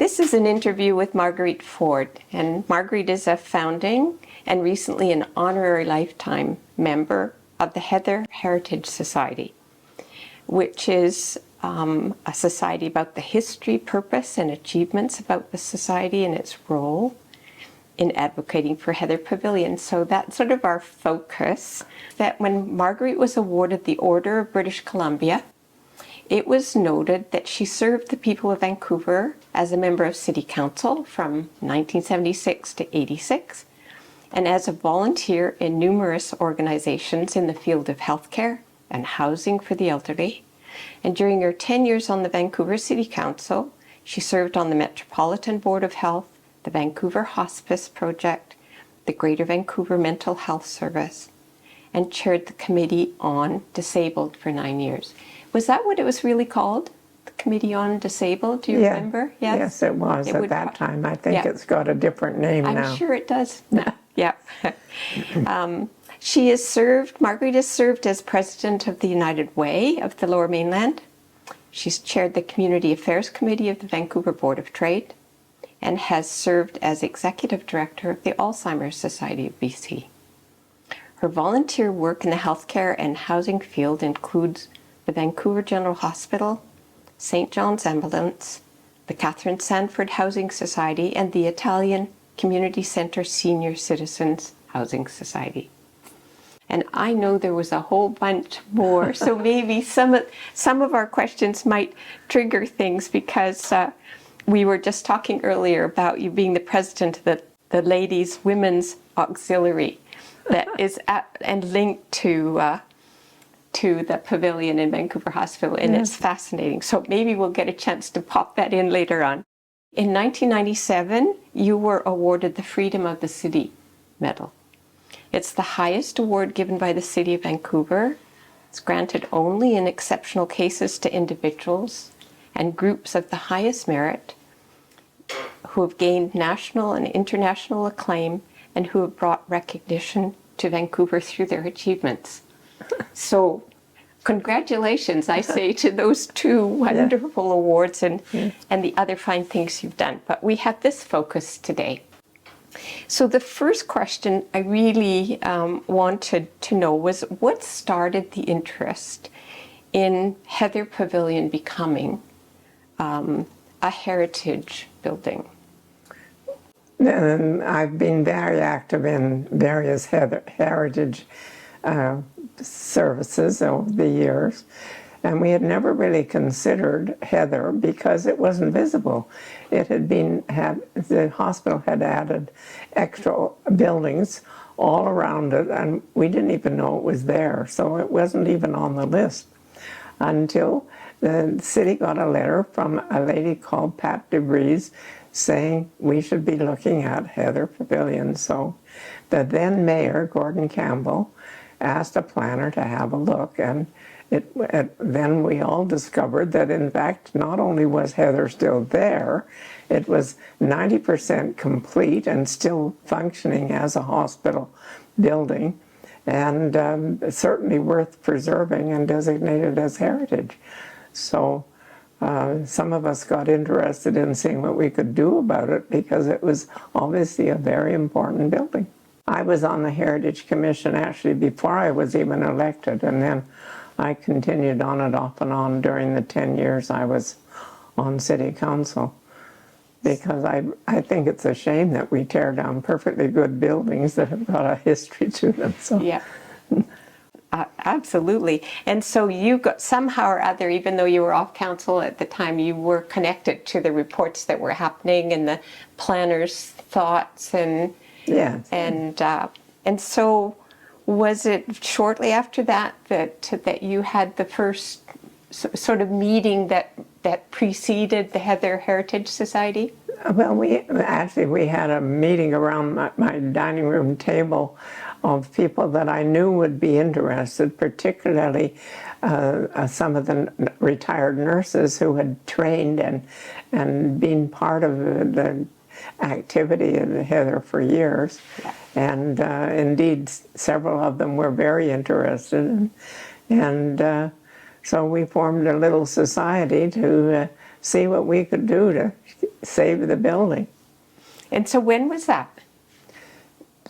This is an interview with Marguerite Ford, and Marguerite is a founding and recently an honorary lifetime member of the Heather Heritage Society, which is a society about the history, purpose, and achievements about the society and its role in advocating for Heather Pavilion. So that's sort of our focus. That when Marguerite was awarded the Order of British Columbia, it was noted that she served the people of Vancouver as a member of City Council from 1976 to 86, and as a volunteer in numerous organizations in the field of healthcare and housing for the elderly. And during her 10 years on the Vancouver City Council, she served on the Metropolitan Board of Health, the Vancouver Hospice Project, the Greater Vancouver Mental Health Service, and chaired the Committee on Disabled for 9 years. Was that what it was really called? The Committee on Disabled? Do you remember? Yes, it was at that time. I think it's got a different name now. I'm sure it does. Yeah. Marguerite has served as President of the United Way of the Lower Mainland. She's chaired the Community Affairs Committee of the Vancouver Board of Trade and has served as Executive Director of the Alzheimer's Society of BC. Her volunteer work in the healthcare and housing field includes the Vancouver General Hospital, St. John's Ambulance, the Catherine Sanford Housing Society, and the Italian Community Centre Senior Citizens Housing Society. And I know there was a whole bunch more, so maybe some of our questions might trigger things, because we were just talking earlier about you being the president of the Ladies Women's Auxiliary that is and linked to the pavilion in Vancouver Hospital, and it's fascinating. So maybe we'll get a chance to pop that in later on. In 1997, you were awarded the Freedom of the City Medal. It's the highest award given by the City of Vancouver. It's granted only in exceptional cases to individuals and groups of the highest merit who have gained national and international acclaim and who have brought recognition to Vancouver through their achievements. So congratulations, I say, to those two wonderful awards and the other fine things you've done. But we have this focus today. So the first question I really wanted to know was, what started the interest in Heather Pavilion becoming a heritage building? I've been very active in various heritage services over the years, and we had never really considered Heather because it wasn't visible. The hospital had added extra buildings all around it, and we didn't even know it was there, so it wasn't even on the list until the city got a letter from a lady called Pat DeVries saying we should be looking at Heather Pavilion. So the then mayor, Gordon Campbell, asked a planner to have a look, and then we all discovered that, in fact, not only was Heather still there, it was 90% complete and still functioning as a hospital building, and certainly worth preserving and designated as heritage. So some of us got interested in seeing what we could do about it, because it was obviously a very important building. I was on the Heritage Commission actually before I was even elected, and then I continued on it off and on during the 10 years I was on City Council, because I think it's a shame that we tear down perfectly good buildings that have got a history to them. So. Yeah. Absolutely. And so you got, somehow or other, even though you were off council at the time, you were connected to the reports that were happening and the planners' thoughts and so was it shortly after that you had the first sort of meeting that preceded the Heather Heritage Society? Well, we had a meeting around my dining room table of people that I knew would be interested, particularly some of the retired nurses who had trained and been part of the activity in Heather for years. Yeah. And indeed, several of them were very interested. And so we formed a little society to see what we could do to save the building. And so when was that?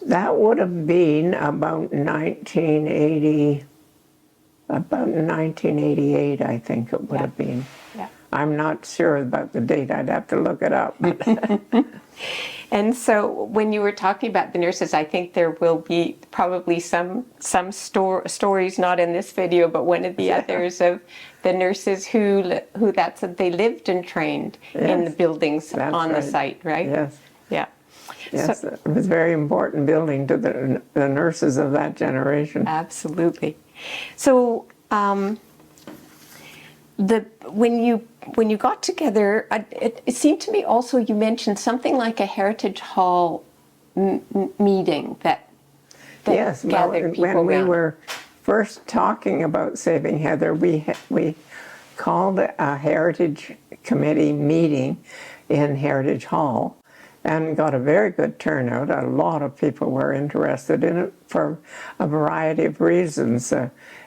That would have been about 1988, I think it would have been. Yeah. I'm not sure about the date. I'd have to look it up. And so when you were talking about the nurses, I think there will be probably some stories, not in this video, but one of the others, of the nurses who they lived and trained in the buildings on the site, right? Yes. Yeah. Yes, So, it was a very important building to the nurses of that generation. absolutely. So when you got together, it seemed to me also you mentioned something like a Heritage Hall meeting that Yes, gathered people when we around. were first talking about saving Heather, we called a Heritage Committee meeting in Heritage Hall and got a very good turnout. A lot of people were interested in it for a variety of reasons.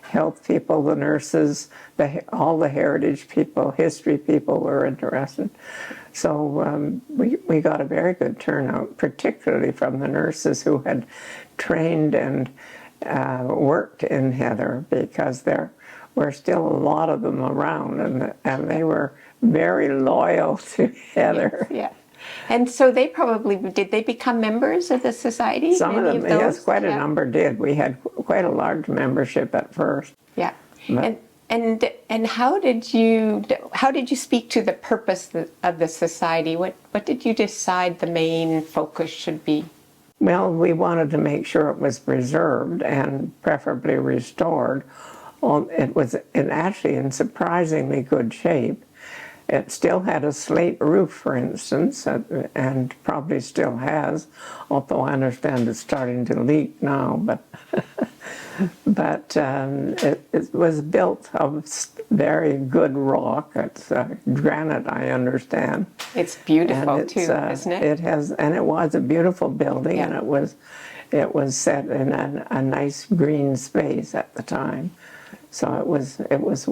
Health people, the nurses, all the heritage people, history people were interested. So we got a very good turnout, particularly from the nurses who had trained and worked in Heather, because there were still a lot of them around, and they were very loyal to Heather. Yeah. And so did they become members of the society? Some of Many them, yes, quite a Yeah. number did. We had quite a large membership at first. Yeah. But- And how did you speak to the purpose of the society? What did you decide the main focus should be? Well, we wanted to make sure it was preserved and preferably restored. Well, it was actually in surprisingly good shape. It still had a slate roof, for instance, and probably still has, although I understand it's starting to leak now. But it was built of very good rock. It's granite, I understand. It's beautiful And too, isn't it? It was a beautiful building, Yeah. and it was set in a nice green space at the time, so it was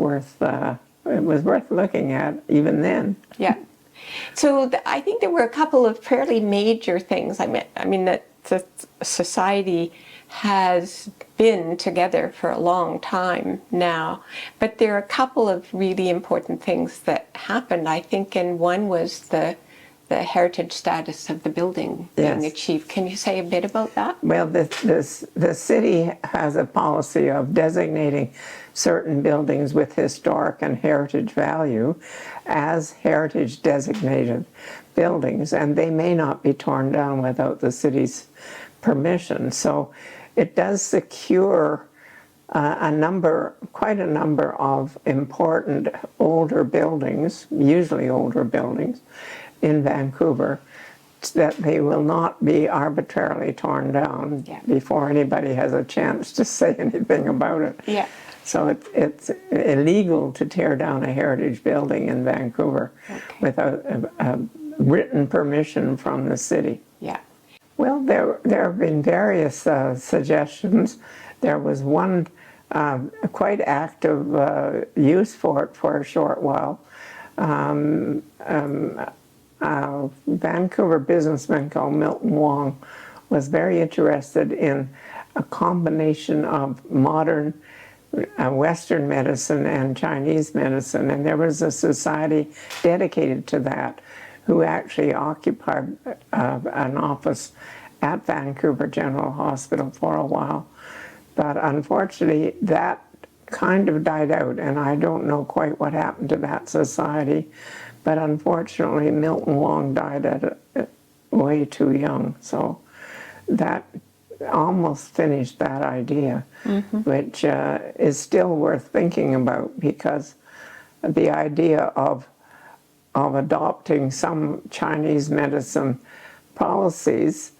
worth looking at even then. Yeah. So I think there were a couple of fairly major things. I mean that the society has been together for a long time now, but there are a couple of really important things that happened, I think, and one was the heritage status of the building being Yes. achieved. Can you say a bit about that? Well, the city has a policy of designating certain buildings with historic and heritage value as heritage designated buildings, and they may not be torn down without the city's permission. So it does secure quite a number of important older buildings, usually older buildings, in Vancouver, that they will not be arbitrarily torn down before anybody has a chance to say anything about it. Yeah. So it's illegal to tear down a heritage building in Vancouver without a written permission from the city. Yeah. Well, there have been various suggestions. There was one quite active use for it for a short while. A Vancouver businessman called Milton Wong was very interested in a combination of modern Western medicine and Chinese medicine, and there was a society dedicated to that who actually occupied an office at Vancouver General Hospital for a while. But unfortunately, that kind of died out, and I don't know quite what happened to that society. But unfortunately, Milton Wong died at way too young, so that almost finished that idea, which is still worth thinking about, because the idea of adopting some Chinese medicine policies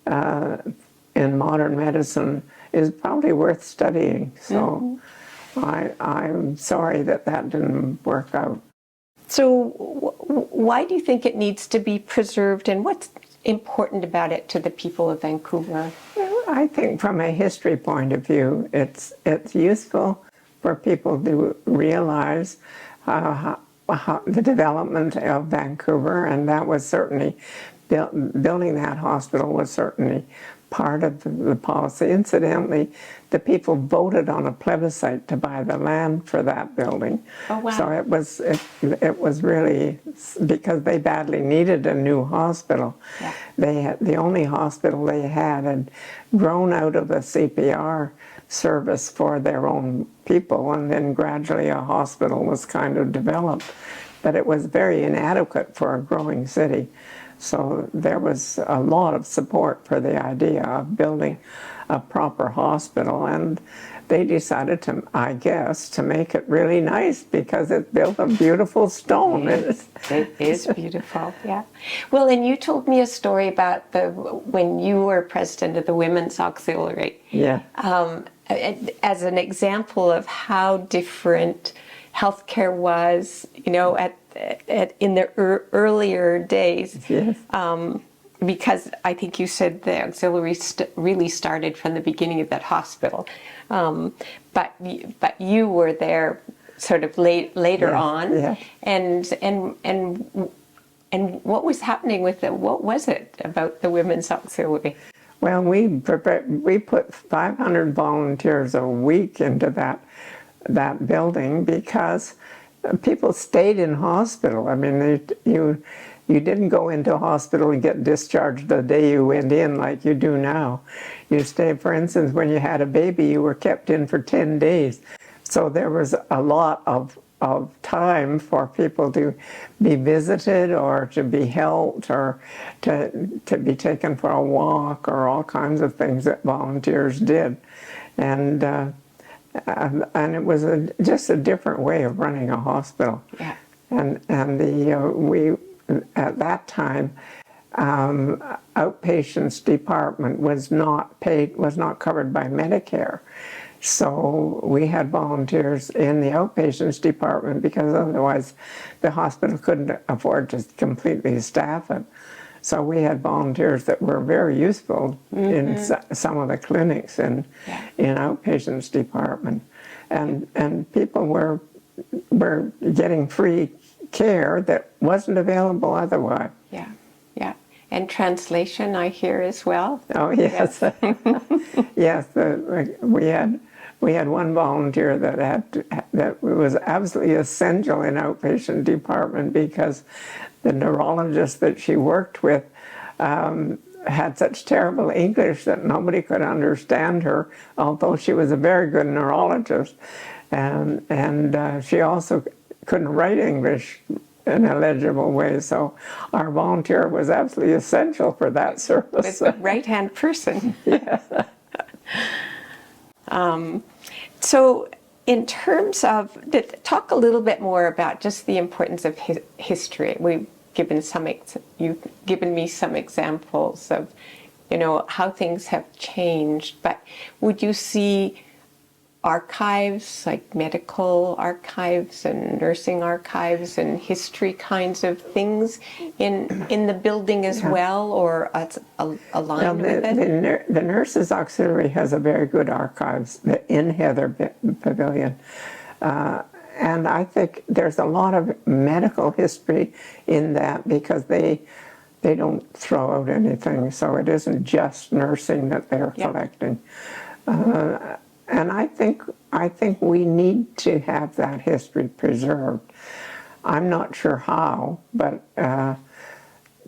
in modern medicine is probably worth studying. So I'm sorry that didn't work out. So why do you think it needs to be preserved, and what's important about it to the people of Vancouver? Well, I think from a history point of view, it's useful for people to realize the development of Vancouver, and that was certainly, building that hospital was certainly part of the policy. Incidentally, the people voted on a plebiscite to buy the land for that building. Oh, wow. So it was really, because they badly needed a new hospital. Yeah. The only hospital they had grown out of the CPR service for their own people, and then gradually a hospital was kind of developed. But it was very inadequate for a growing city. So there was a lot of support for the idea of building a proper hospital, and they decided to, I guess, to make it really nice because it built a beautiful stone. It is beautiful, yeah. Well, and you told me a story about when you were president of the Women's Auxiliary. Yeah. As an example of how different healthcare was, in the earlier days. Yes. Because I think you said the auxiliary really started from the beginning of that hospital, but you were there sort of later on, yeah. and what was happening with it? What was it about the Women's Auxiliary? Well, we put 500 volunteers a week into that building because people stayed in hospital. I mean, you didn't go into a hospital and get discharged the day you went in like you do now. You stayed, for instance, when you had a baby, you were kept in for 10 days. So there was a lot of time for people to be visited or to be helped or to be taken for a walk or all kinds of things that volunteers did. And it was just a different way of running a hospital. Yeah. And we at that time, outpatients department was not covered by Medicare. So we had volunteers in the outpatients department because otherwise the hospital couldn't afford to completely staff it. So we had volunteers that were very useful in some of the clinics in outpatients department. And people were getting free care that wasn't available otherwise. Yeah, yeah. And translation, I hear as well. Oh, yes. Yes, we had one volunteer that was absolutely essential in outpatient department because the neurologist that she worked with had such terrible English that nobody could understand her, although she was a very good neurologist. And she also couldn't write English in a legible way, so our volunteer was absolutely essential for that service. With the right-hand person. Yes. So in terms of, talk a little bit more about just the importance of history. You've given me some examples of, how things have changed, but would you see archives, like medical archives and nursing archives and history kinds of things in the building as well, or aligned with it? The Nurses Auxiliary has a very good archives in Heather Pavilion. And I think there's a lot of medical history in that because they don't throw out anything, so it isn't just nursing that they're collecting. And I think we need to have that history preserved. I'm not sure how, but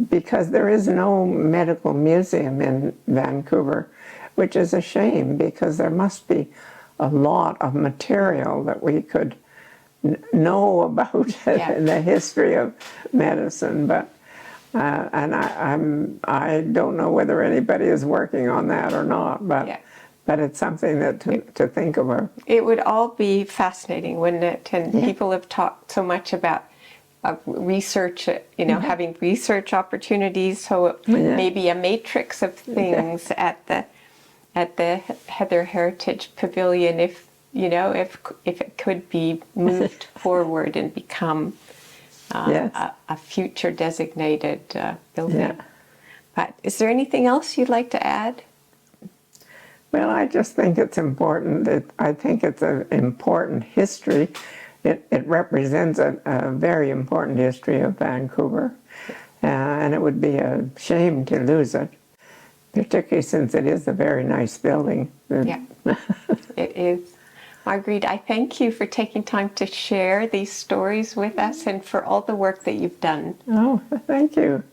because there is no medical museum in Vancouver, which is a shame because there must be a lot of material that we could know about in the history of medicine. But and I don't know whether anybody is working on that or not, but. But it's something that to think about. It would all be fascinating, wouldn't it? And people have talked so much about research, having research opportunities. So maybe a matrix of things at the Heather Heritage Pavilion, if it could be moved forward and become a future designated building. Yeah. But is there anything else you'd like to add? Well, I just think it's important. I think it's an important history it represents a very important history of Vancouver, and it would be a shame to lose it, particularly since it is a very nice building. Yeah, it is. Marguerite, I thank you for taking time to share these stories with us and for all the work that you've done. Oh, thank you.